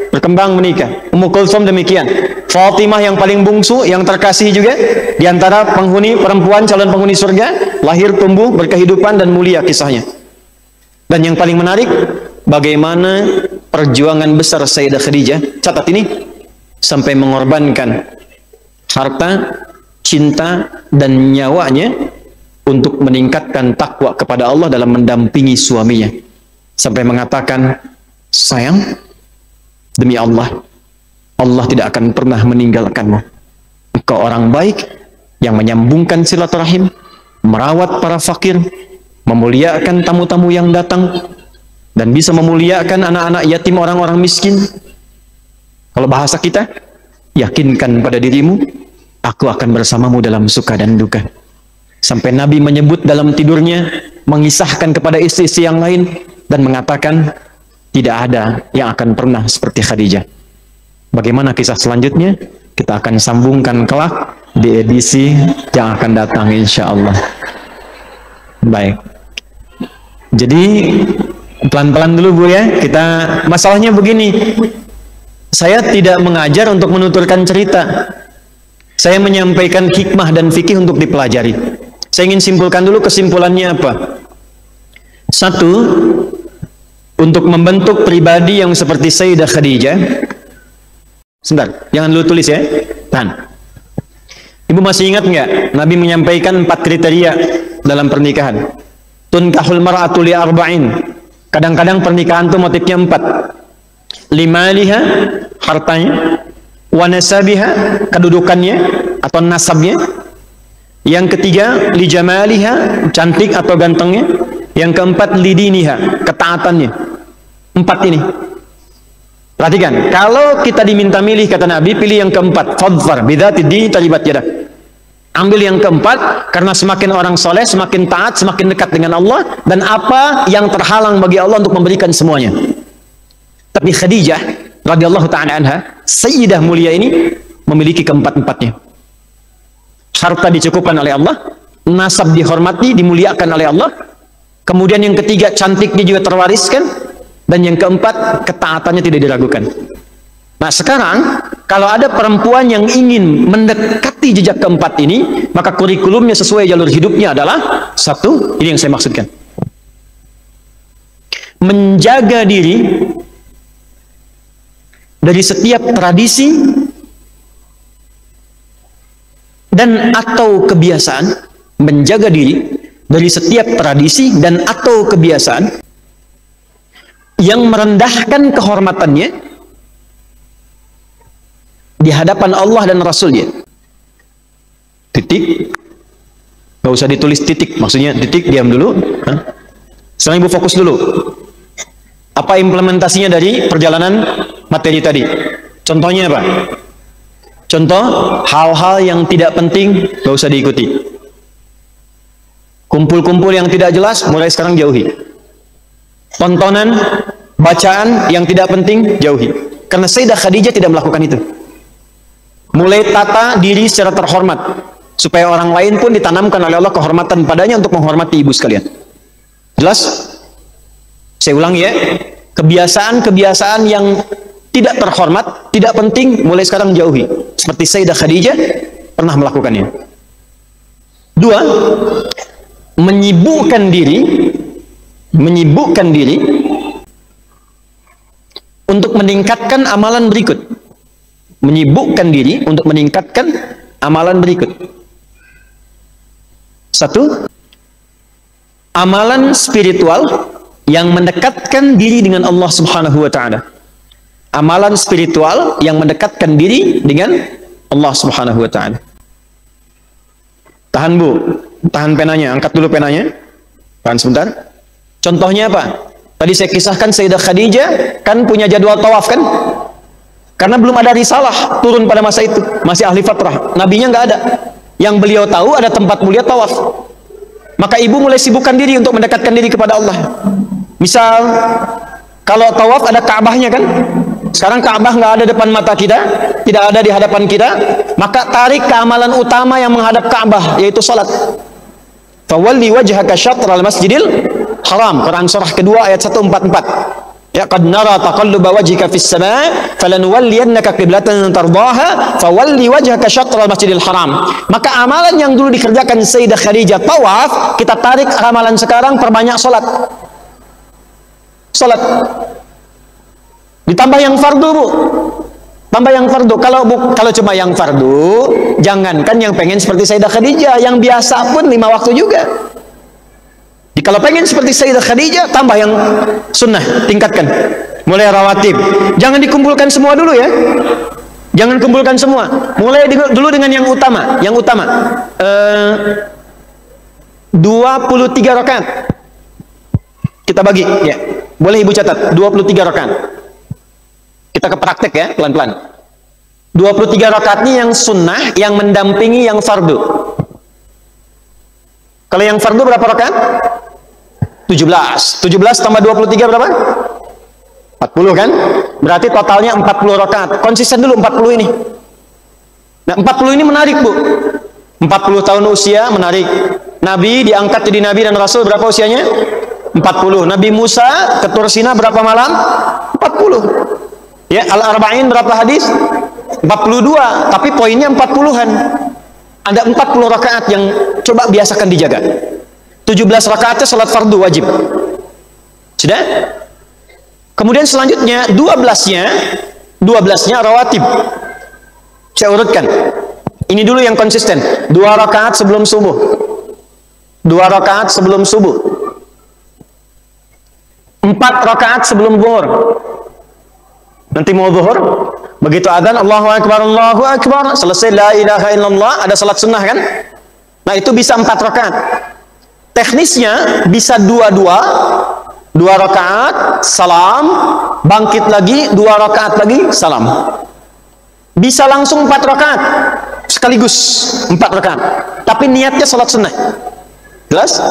berkembang menikah. Ummu Kulsum demikian. Fatimah yang paling bungsu, yang terkasih juga di antara penghuni perempuan calon penghuni surga, lahir, tumbuh, berkehidupan dan mulia kisahnya. Dan yang paling menarik, bagaimana perjuangan besar Sayyidah Khadijah, catat ini, sampai mengorbankan harta, cinta dan nyawanya untuk meningkatkan takwa kepada Allah dalam mendampingi suaminya. Sampai mengatakan, sayang, demi Allah, Allah tidak akan pernah meninggalkanmu. Engkau orang baik yang menyambungkan silaturahim, merawat para fakir, memuliakan tamu-tamu yang datang, dan bisa memuliakan anak-anak yatim, orang-orang miskin. Kalau bahasa kita, yakinkan pada dirimu, aku akan bersamamu dalam suka dan duka. Sampai Nabi menyebut dalam tidurnya, mengisahkan kepada istri-istri yang lain, dan mengatakan, tidak ada yang akan pernah seperti Khadijah. Bagaimana kisah selanjutnya? Kita akan sambungkan kelak di edisi yang akan datang insya Allah. Baik. Jadi Pelan-pelan dulu Bu ya. Masalahnya begini. Saya tidak mengajar untuk menuturkan cerita. Saya menyampaikan hikmah dan fikih untuk dipelajari. Saya ingin simpulkan dulu kesimpulannya apa. Satu, untuk membentuk pribadi yang seperti Sayyidah Khadijah. Sebentar, jangan dulu tulis ya. Tahan. Ibu masih ingat nggak? Nabi menyampaikan 4 kriteria dalam pernikahan. Tunkahul mar'atu li arba'in. Kadang-kadang pernikahan itu motifnya 4. Limaliha, hartanya. Wa nasabiha, kedudukannya atau nasabnya. Yang ketiga, li jamaliha, cantik atau gantengnya. Yang keempat, lidiniha, ketaatannya. 4 ini. Perhatikan, kalau kita diminta milih, kata Nabi, pilih yang keempat. Fadfar bidzati din taribat yadak. Ambil yang keempat, karena semakin orang soleh, semakin taat, semakin dekat dengan Allah, dan apa yang terhalang bagi Allah untuk memberikan semuanya. Tapi Khadijah radhiyallahu ta'ala anha, sayyidah mulia ini, memiliki keempat-empatnya. Harta dicukupkan oleh Allah, nasab dihormati, dimuliakan oleh Allah, kemudian yang ketiga, cantiknya juga terwariskan, dan yang keempat, ketaatannya tidak diragukan. Nah sekarang, kalau ada perempuan yang ingin mendekati jejak keempat ini, maka kurikulumnya sesuai jalur hidupnya adalah, satu, ini yang saya maksudkan, menjaga diri dari setiap tradisi dan atau kebiasaan, menjaga diri dari setiap tradisi dan atau kebiasaan yang merendahkan kehormatannya di hadapan Allah dan Rasulnya. Titik, gak usah ditulis titik, maksudnya titik, diam dulu. Sekarang ibu fokus dulu. Apa implementasinya dari perjalanan materi tadi? Contohnya apa? Contoh, hal-hal yang tidak penting gak usah diikuti. Kumpul-kumpul yang tidak jelas mulai sekarang jauhi. Tontonan, bacaan yang tidak penting jauhi. Karena Sayyidah Khadijah tidak melakukan itu. Mulai tata diri secara terhormat, supaya orang lain pun ditanamkan oleh Allah kehormatan padanya untuk menghormati ibu sekalian. Jelas? Saya ulang ya. Kebiasaan-kebiasaan yang tidak terhormat, tidak penting, mulai sekarang jauhi. Seperti Sayyidah Khadijah pernah melakukannya. 2, menyibukkan diri untuk meningkatkan amalan berikut. Menyibukkan diri untuk meningkatkan amalan berikut. 1, amalan spiritual yang mendekatkan diri dengan Allah Subhanahu wa ta'ala. Amalan spiritual yang mendekatkan diri dengan Allah Subhanahu wa ta'ala. Tahan Bu, tahan penanya, angkat dulu penanya. Tahan sebentar. Contohnya apa? Tadi saya kisahkan Sayyidah Khadijah kan punya jadwal tawaf kan? Karena belum ada risalah turun pada masa itu, masih ahli fatrah. Nabinya nggak ada. Yang beliau tahu ada tempat mulia tawaf. Maka ibu mulai sibukkan diri untuk mendekatkan diri kepada Allah. Misal kalau tawaf ada Ka'bahnya kan? Sekarang Ka'bah nggak ada depan mata kita, tidak ada di hadapan kita, maka tarik ke amalan utama yang menghadap Ka'bah, yaitu salat. Fawalli wajhaka syatral masjidil haram. Quran surah kedua ayat 144. Ya qad nara taqalluba wajhika fis sama' falanuwalliyannaka qiblatan tardaha fawalli wajhaka syatral masjidil haram. Maka amalan yang dulu dikerjakan Sayyidah Khadijah tawaf, kita tarik amalan sekarang perbanyak salat. Salat. Ditambah yang fardu, Bu. Tambah yang fardu. Kalau cuma yang fardu, jangankan yang pengen seperti Sayyidah Khadijah, yang biasa pun 5 waktu juga. Jadi kalau pengen seperti Sayyidah Khadijah, tambah yang sunnah, tingkatkan. Mulai rawatib. Jangan dikumpulkan semua dulu ya. Jangan kumpulkan semua. Mulai dulu dengan yang utama. Yang utama. 23 rakaat. Kita bagi ya. Boleh ibu catat 23 rakaat. Kita ke praktek ya, pelan-pelan. 23 rakaat ini yang sunnah, yang mendampingi yang fardu. Kalau yang fardu berapa rakaat? 17. 17 tambah 23 berapa? 40 kan? Berarti totalnya 40 rakaat. Konsisten dulu 40 ini. Nah, 40 ini menarik, Bu. 40 tahun usia menarik. Nabi diangkat jadi nabi dan rasul berapa usianya? 40. Nabi Musa ke Tur Sina berapa malam? 40. Ya, Al-Arba'in berapa hadis? 42, tapi poinnya 40-an. Ada 40 rakaat yang coba biasakan dijaga. 17 rakaatnya salat fardu wajib. Sudah? Kemudian selanjutnya 12-nya rawatib. Saya urutkan. Ini dulu yang konsisten. 2 rakaat sebelum subuh. 2 rakaat sebelum subuh. 4 rakaat sebelum zuhur. Nanti mau zuhur, begitu adzan Allahu Akbar, selesai la ilaha illallah, ada salat sunnah kan? Nah, itu bisa 4 rakaat. Teknisnya bisa 2 rakaat, salam, bangkit lagi, 2 rakaat lagi, salam. Bisa langsung 4 rakaat, sekaligus 4 rakaat. Tapi niatnya salat sunnah. Jelas?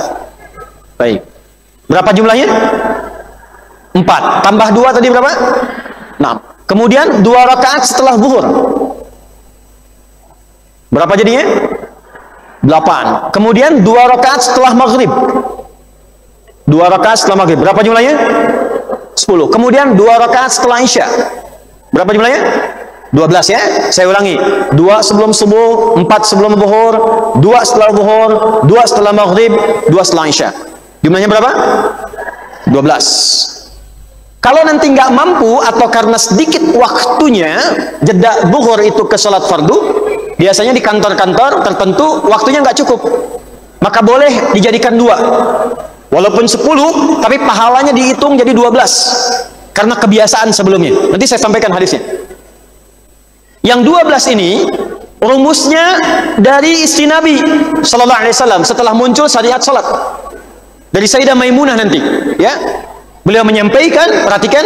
Baik. Berapa jumlahnya? 4. Tambah 2 tadi berapa? 6. Kemudian 2 rakaat setelah zuhur. Berapa jadinya? 8. Kemudian 2 rakaat setelah maghrib. 2 rakaat setelah maghrib. Berapa jumlahnya? 10. Kemudian 2 rakaat setelah isya. Berapa jumlahnya? 12 ya. Saya ulangi. 2 sebelum subuh, 4 sebelum zuhur, 2 setelah zuhur, 2 setelah maghrib, 2 setelah isya. Jumlahnya berapa? 12. Kalau nanti nggak mampu atau karena sedikit waktunya, jeda zuhur itu ke salat fardu, biasanya di kantor-kantor tertentu waktunya nggak cukup, maka boleh dijadikan 2. Walaupun 10, tapi pahalanya dihitung jadi 12 karena kebiasaan sebelumnya. Nanti saya sampaikan hadisnya. Yang 12 ini rumusnya dari istri Nabi Sallallahu Alaihi Wasallam setelah muncul syariat salat dari Sayyidah Maimunah nanti, ya. Beliau menyampaikan, perhatikan,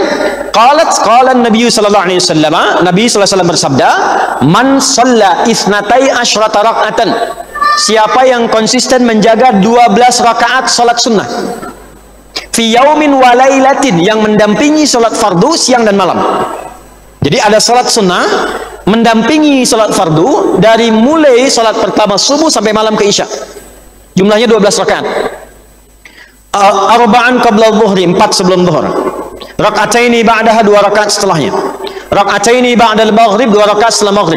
qala Nabi sallallahu alaihi wasallam, Nabi sallallahu alaihi wasallam bersabda, man shalla itsnatai asyrata raka'atan. Siapa yang konsisten menjaga 12 rakaat salat sunnah. Fi yaumin wa lailatin, yang mendampingi salat fardu siang dan malam. Jadi ada salat sunnah mendampingi salat fardu dari mulai salat pertama subuh sampai malam ke isya. Jumlahnya 12 rakaat. Arba'an qabla dhuhri, 4 sebelum zuhur. Rak'ataini ba'daha, 2 rakaat setelahnya. Rak'ataini ba'dal maghrib, 2 rakaat setelah maghrib.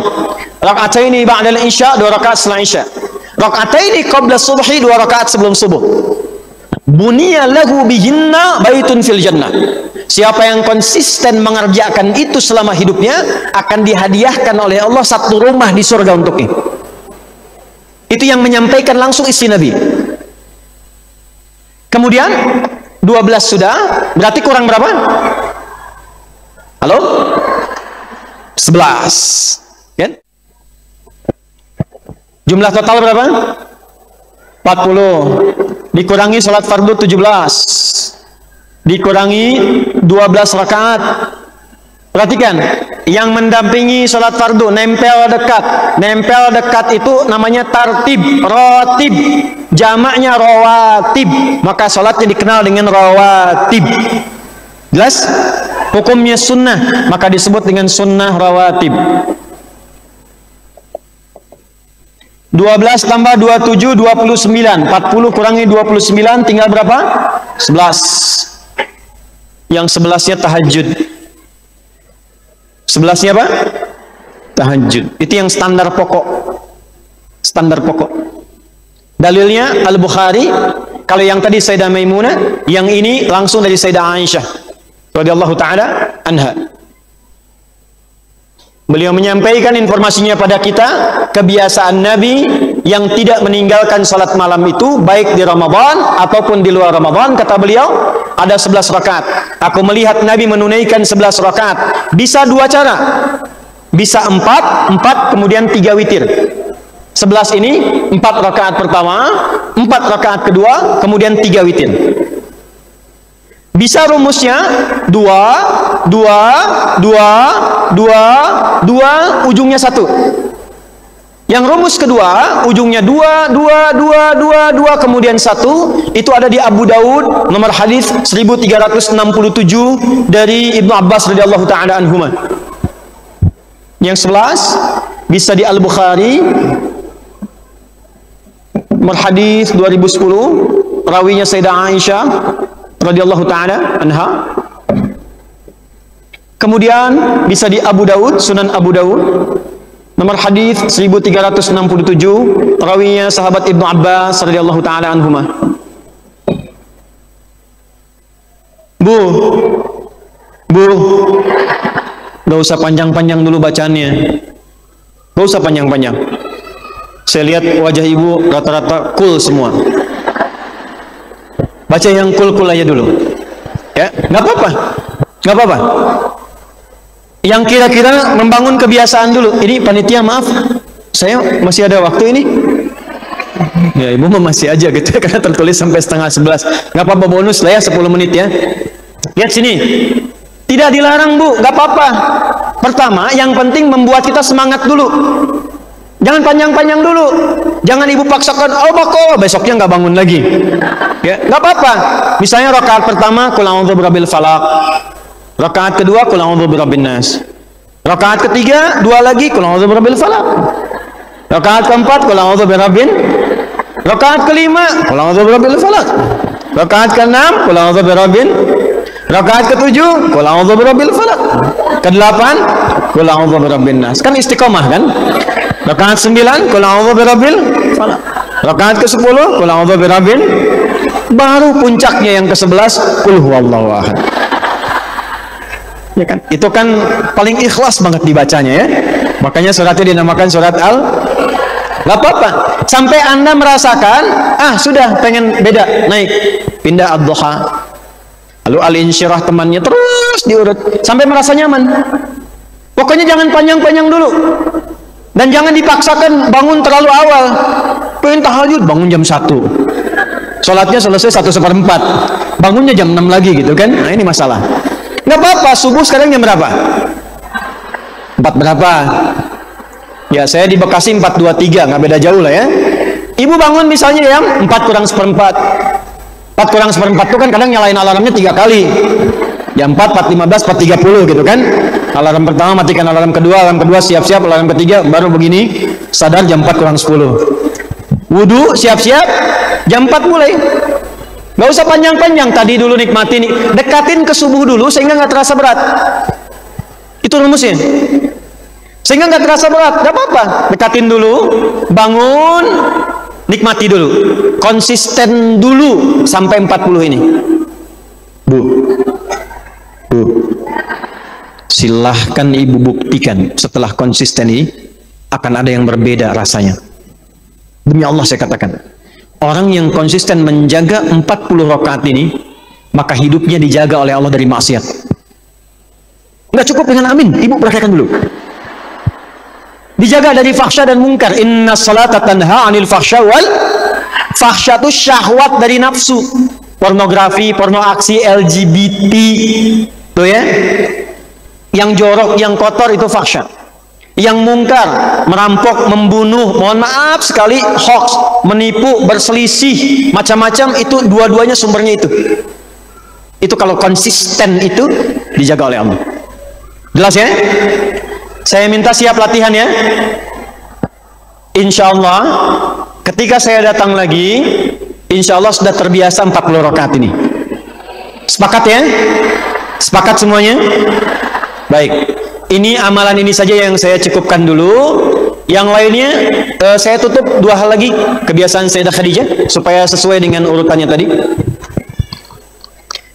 Rak'ataini ba'dal isya, 2 rakaat setelah isya. Rak'ataini qabla subhi, 2 rakaat sebelum subuh. Buniya lahu bihinna baitun fil jannah. Siapa yang konsisten mengerjakan itu selama hidupnya, akan dihadiahkan oleh Allah 1 rumah di surga untuknya. Itu yang menyampaikan langsung istri Nabi. Kemudian 12 sudah, berarti kurang berapa? Halo? 11. Kan? Jumlah total berapa? 40. Dikurangi salat fardu 17. Dikurangi 12 rakaat. Perhatikan, yang mendampingi salat fardu nempel dekat. Nempel dekat itu namanya tartib, rotib. Jamaknya rawatib, maka salatnya dikenal dengan rawatib. Jelas? Hukumnya sunnah, maka disebut dengan sunnah rawatib. 12 tambah 27, 29. 40 kurangi 29, tinggal berapa? 11. Yang 11-nya tahajud. 11-nya apa? Tahajud. Itu yang standar pokok. Standar pokok. Dalilnya Al-Bukhari. Kalau yang tadi Sayyidah Maimunah, yang ini langsung dari Sayyidah Aisyah radhiyallahu taala anha. Beliau menyampaikan informasinya pada kita, kebiasaan Nabi yang tidak meninggalkan salat malam itu baik di Ramadan ataupun di luar Ramadan. Kata beliau, ada 11 rakaat. Aku melihat Nabi menunaikan 11 rakaat. Bisa 2 cara. Bisa 4 kemudian 3 witir. 11 ini 4 rakaat pertama, 4 rakaat kedua, kemudian 3 witir. Bisa rumusnya 2, 2, 2, 2, 2, ujungnya 1. Yang rumus kedua, ujungnya 2, 2, 2, 2, 2, kemudian 1. Itu ada di Abu Daud, nomor hadis 1367 dari Ibnu Abbas radhiyallahu taala anhuma. Yang 11 bisa di Al-Bukhari, nomor hadis 2010, rawinya Sayyidah Aisyah radhiyallahu taala anha. Kemudian bisa di Abu Daud, Sunan Abu Daud, nomor hadis 1367, rawinya sahabat Ibnu Abbas radhiyallahu taala anhuma. Bu, gak usah panjang-panjang dulu bacaannya. Gak usah panjang-panjang. Saya lihat wajah ibu rata-rata cool semua. Baca yang cool-cool aja dulu. Ya, nggak apa-apa. Nggak apa-apa. Yang kira-kira membangun kebiasaan dulu. Ini panitia, maaf, saya masih ada waktu ini. Ya, ibu masih aja gitu ya, karena tertulis sampai 10:30. Nggak apa-apa, bonus lah ya 10 menit ya. Lihat sini. Tidak dilarang, Bu, nggak apa-apa. Pertama, yang penting membuat kita semangat dulu. Jangan panjang-panjang dulu. Jangan ibu paksakan, oh bako, besoknya nggak bangun lagi. Ya, nggak apa-apa. Misalnya rakaat pertama, qul a'udzu birabbil falaq. Rakaat kedua, qul a'udzu birabbin nas. Rakaat ketiga, 2 lagi, qul a'udzu birabbil falaq. Rakaat keempat, qul a'udzu birabbin. Rakaat kelima, qul a'udzu birabbil falaq. Rakaat keenam, qul a'udzu birabbin. Rakaat ketujuh, qul a'udzu birabbil falaq. Kedelapan, qul a'udzu birabbin nas. Kan istiqomah kan? Rakaat 9, qul a'udzu birabbil falaq. Rakaat ke-10, qul a'udzu birabbin. Baru puncaknya yang ke-11, qul huwallahu ahad. Ya kan? Itu kan paling ikhlas banget dibacanya ya. Makanya suratnya dinamakan surat Gak apa-apa. Sampai Anda merasakan, sudah pengen beda, naik, pindah ad-duha. Lalu al-insyirah temannya terus diurut sampai merasa nyaman. Pokoknya jangan panjang-panjang dulu. Dan jangan dipaksakan bangun terlalu awal. Pengen tahajud, bangun jam 1. Sholatnya selesai 1/4. Bangunnya jam 6 lagi gitu kan. Nah ini masalah. Nggak apa-apa, subuh sekarang jam berapa? 4 berapa? Ya saya di Bekasi 4:23, nggak beda jauh lah ya. Ibu bangun misalnya jam 4:4. 4:4 itu kan kadang nyalain alarmnya 3 kali. Jam 4, 4:15, 4:30 gitu kan. Alarm pertama matikan, alarm kedua siap-siap, alarm ketiga baru begini sadar jam 4:10. Wudu siap-siap jam 4 mulai. Gak usah panjang-panjang, tadi dulu nikmati nih, dekatin ke subuh dulu sehingga nggak terasa berat. Itu rumusnya. Sehingga nggak terasa berat, gak apa-apa. Dekatin dulu, bangun, nikmati dulu, konsisten dulu sampai 40 ini. Bu, silahkan ibu buktikan setelah konsisten ini akan ada yang berbeda rasanya. Demi Allah saya katakan, orang yang konsisten menjaga 40 rakaat ini, maka hidupnya dijaga oleh Allah dari maksiat. Nggak cukup dengan amin, ibu praktekkan dulu. Dijaga dari fahsya dan mungkar. Inna salata tanha anil fahsya wal fahsya itu syahwat dari nafsu. Pornografi, porno aksi, LGBT, tuh ya. Yang jorok, yang kotor itu fahsya. Yang mungkar, merampok, membunuh, mohon maaf sekali, hoax, menipu, berselisih, macam-macam, itu dua-duanya sumbernya itu. Itu kalau konsisten itu dijaga oleh Allah. Jelas ya? Saya minta siap latihan ya. Insya Allah ketika saya datang lagi, insya Allah sudah terbiasa 40 rakaat ini. Sepakat ya? Sepakat semuanya? Baik. Ini amalan ini saja yang saya cukupkan dulu. Yang lainnya saya tutup 2 hal lagi kebiasaan Sayyidah Khadijah supaya sesuai dengan urutannya tadi.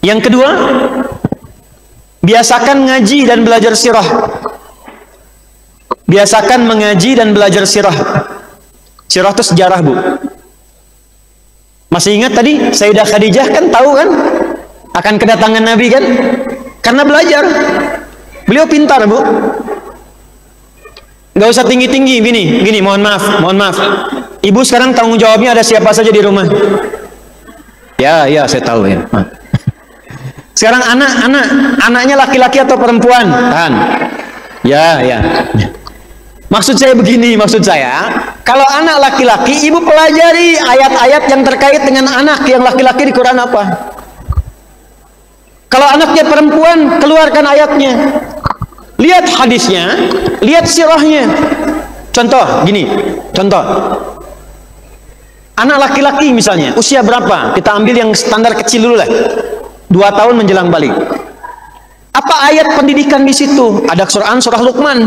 Yang kedua, biasakan ngaji dan belajar sirah. Biasakan mengaji dan belajar sirah. Sirah itu sejarah, Bu. Masih ingat tadi Sayyidah Khadijah kan tahu kan akan kedatangan Nabi kan? Karena belajar. Beliau pintar, Bu. Gak usah tinggi-tinggi gini, mohon maaf. Ibu sekarang tanggung jawabnya ada siapa saja di rumah? Ya, saya tahu ya. Sekarang anaknya laki-laki atau perempuan? Kan? Ya. Maksud saya begini, kalau anak laki-laki, ibu pelajari ayat-ayat yang terkait dengan anak yang laki-laki di Quran apa. Kalau anaknya perempuan, keluarkan ayatnya. Lihat hadisnya, lihat sirahnya. Contoh. Anak laki-laki misalnya, usia berapa? Kita ambil yang standar kecil dulu lah. 2 tahun menjelang balik. Apa ayat pendidikan di situ? Ada Quran surah Luqman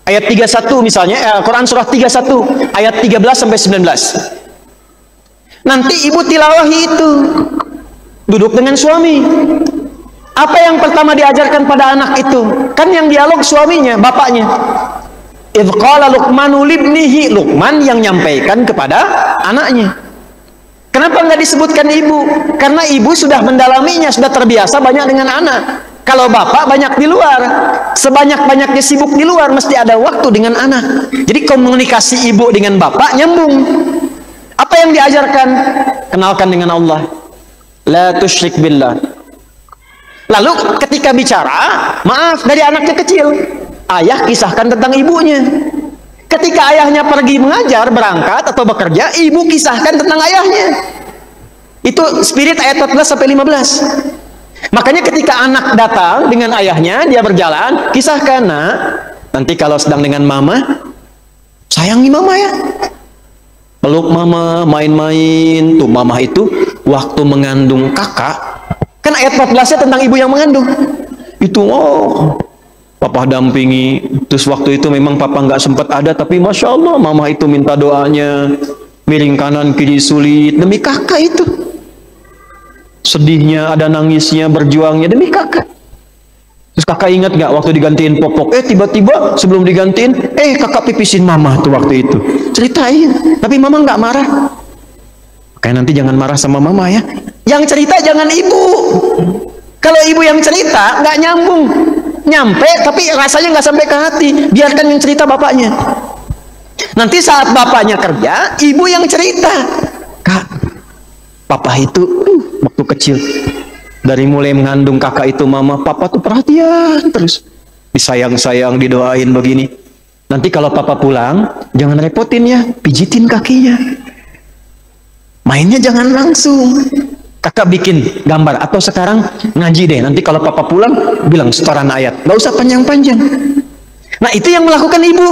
ayat 31 misalnya, Quran surah 31 ayat 13 sampai 19. Nanti ibu tilawahi itu, duduk dengan suami. Apa yang pertama diajarkan pada anak itu? Kan yang dialog suaminya, bapaknya. Idh qala Luqmanu libnihi, Luqman yang nyampaikan kepada anaknya. Kenapa nggak disebutkan ibu? Karena ibu sudah mendalaminya, sudah terbiasa banyak dengan anak. Kalau bapak banyak di luar, sebanyak-banyaknya sibuk di luar, mesti ada waktu dengan anak. Jadi komunikasi ibu dengan bapak nyambung. Apa yang diajarkan? Kenalkan dengan Allah. La tusyrik billah. Lalu ketika bicara, maaf dari anaknya kecil, ayah kisahkan tentang ibunya. Ketika ayahnya pergi mengajar, berangkat atau bekerja, ibu kisahkan tentang ayahnya. Itu spirit ayat 14 sampai 15. Makanya ketika anak datang dengan ayahnya, dia berjalan, kisahkan, nah, nanti kalau sedang dengan mama, sayangi mama ya. Peluk mama, main-main. Tuh mama itu waktu mengandung kakak, kan ayat 14-nya tentang ibu yang mengandung. Itu papa dampingi, terus waktu itu memang papa nggak sempat ada, tapi masya Allah mama itu minta doanya, miring kanan kiri sulit demi kakak itu, sedihnya ada nangisnya, berjuangnya demi kakak. Terus kakak ingat nggak waktu digantiin popok, tiba-tiba sebelum digantiin, kakak pipisin mama tuh waktu itu, ceritain, tapi mama nggak marah. Kayak nanti jangan marah sama mama ya, yang cerita jangan ibu. Kalau ibu yang cerita nggak nyambung, nyampe tapi rasanya nggak sampai ke hati, biarkan yang cerita bapaknya. Nanti saat bapaknya kerja, ibu yang cerita, kak, papa itu waktu kecil dari mulai mengandung kakak itu mama, papa tuh perhatian terus, disayang-sayang, didoain begini. Nanti kalau papa pulang jangan repotin ya, pijitin kakinya, mainnya jangan langsung. Kakak bikin gambar, atau sekarang ngaji deh, nanti kalau papa pulang bilang setoran ayat, nggak usah panjang-panjang. Nah itu yang melakukan ibu.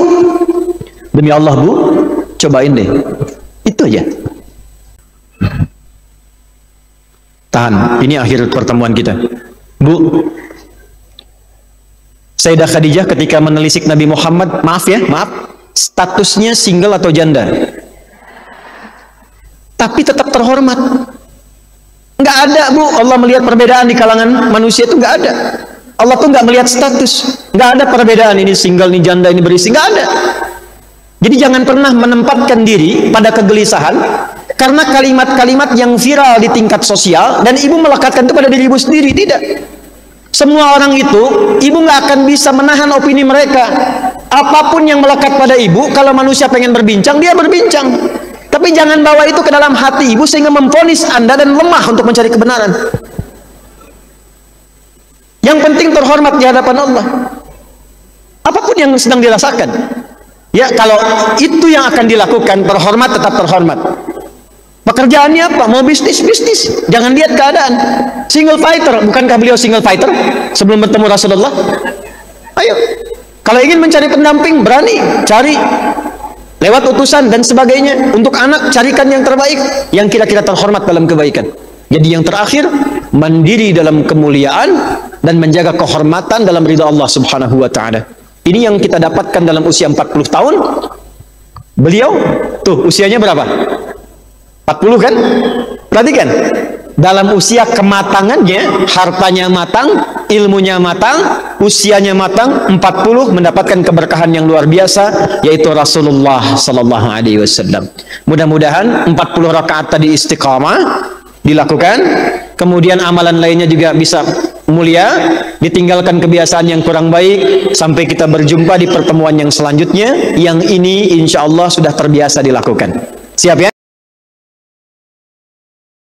Demi Allah bu, cobain deh, itu aja. Tahan, ini akhir pertemuan kita. Bu, Sayyidah Khadijah ketika menelisik Nabi Muhammad, maaf, statusnya single atau janda, tapi tetap terhormat. Nggak ada bu, Allah melihat perbedaan di kalangan manusia itu nggak ada. Allah tuh nggak melihat status, nggak ada perbedaan ini single, ini janda, ini berisi, nggak ada. Jadi jangan pernah menempatkan diri pada kegelisahan karena kalimat-kalimat yang viral di tingkat sosial dan ibu melekatkan itu pada diri ibu sendiri. Tidak. Semua orang itu, ibu nggak akan bisa menahan opini mereka. Apapun yang melekat pada ibu, kalau manusia pengen berbincang, dia berbincang. Tapi jangan bawa itu ke dalam hati ibu sehingga memvonis Anda dan lemah untuk mencari kebenaran. Yang penting terhormat di hadapan Allah. Apapun yang sedang dirasakan. Ya, kalau itu yang akan dilakukan, terhormat tetap terhormat. Pekerjaannya apa? Mau bisnis, jangan lihat keadaan. Single fighter, bukankah beliau single fighter sebelum bertemu Rasulullah? Ayo, kalau ingin mencari pendamping, berani cari lewat utusan dan sebagainya. Untuk anak, carikan yang terbaik, yang kira-kira terhormat dalam kebaikan. Jadi yang terakhir, mandiri dalam kemuliaan dan menjaga kehormatan dalam ridha Allah subhanahu wa ta'ala. Ini yang kita dapatkan dalam usia 40 tahun. Beliau tuh usianya berapa? 40 kan? Perhatikan, dalam usia kematangannya, hartanya matang, ilmunya matang, usianya matang, 40 mendapatkan keberkahan yang luar biasa, yaitu Rasulullah sallallahu alaihi wasallam. Mudah-mudahan 40 rakaat tadi istiqamah dilakukan, kemudian amalan lainnya juga bisa mulia, ditinggalkan kebiasaan yang kurang baik, sampai kita berjumpa di pertemuan yang selanjutnya, yang ini insya Allah sudah terbiasa dilakukan. Siap ya?